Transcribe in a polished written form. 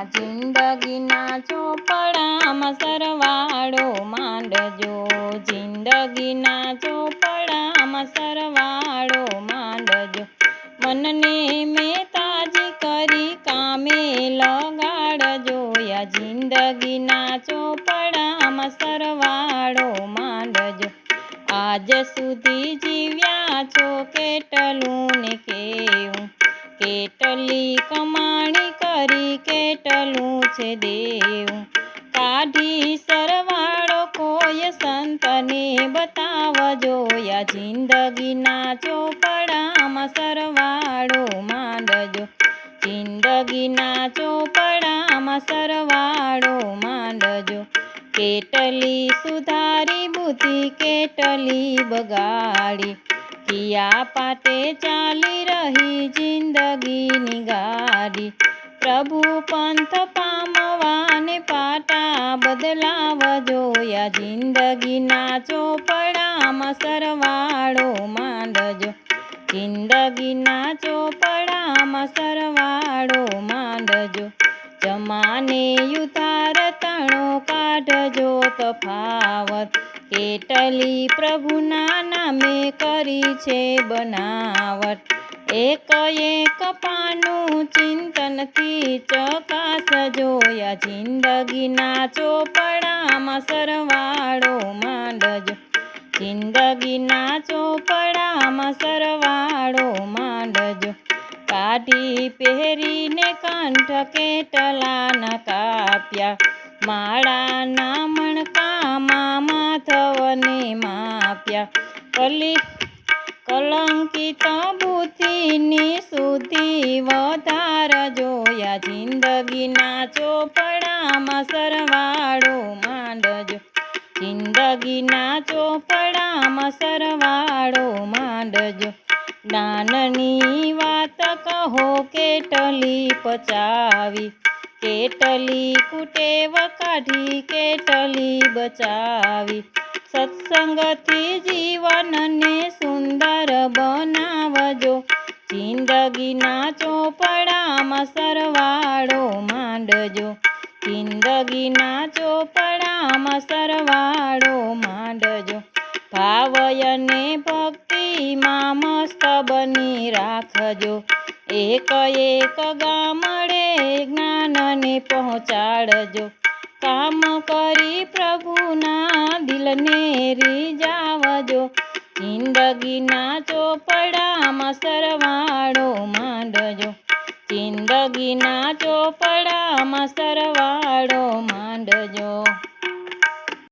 જિંદગીના ચોપડામાં સરવાળો માંડજો, જિંદગીના ચોપડામાં સરવાળો માંડજો। મનને મેં તાજી કરી કામે લગાડજો, યા જિંદગીના ચોપડામાં સરવાળો માંડજો। આજ સુધી જીવ્યા છો કેટલું ને કેવું, કેટલી કમાણી કરી કેટલું છે દેવું। કાઢી સરવાળો કોઈ સંતને બતાવજો, યા જિંદગીના ચોપડામાં સરવાળો માંડજો, જિંદગીના ચોપડામાં સરવાળો માંડજો। કેટલી સુધારી બુદ્ધિ કેટલી બગાડી, કિયા પાટે ચાલી રહી જિંદગીની ગાડી। પ્રભુ પંથ પામવાને પાટા બદલાવજો, યા જિંદગીના ચોપડામાં સરવાળો માંડજો, જિંદગીના ચોપડામાં સરવાળો માંડજો। જમાને ઉધાર તણો કાઢજો તફાવત, કેટલી પ્રભુના નામે કરી છે બનાવટ। એક એક પાનું ચિંતનથી ચકાસજો, યા જિંદગીના ચોપડામાં સરવાળો માંડજો, જિંદગીના ચોપડામાં સરવાળો માંડજો। કાઢી પહેરીને કંઠ કેટલાના કાપ્યા, માળાના મણકામાં માધવને માપ્યા। કલંકિત બુદ્ધિની શુદ્ધિ વધારજો, યા જિંદગીના ચોપડામાં સરવાળો માંડજો, જિંદગીના ચોપડામાં સરવાળો માંડજો। જ્ઞાનની વાત કહો કેટલી પચાવી, કેટલી કુટેવ કાઢી કેટલી બચાવી। સત્સંગથી જીવનને સુંદર બનાવજો, જિંદગીના ચોપડામાં સરવાળો માંડજો, જિંદગીના ચોપડામાં સરવાળો માંડજો। ભાવ અને ભક્તિમાં મસ્ત બની રાખજો, એક એક ગામડે જ્ઞાનને પહોંચાડજો। કામ કરી પ્રભુના દિલને રીઝાવજો, જિંદગીના ચોપડામાં સરવાળો માંડજો, જિંદગીના ચોપડામાં સરવાળો માંડજો।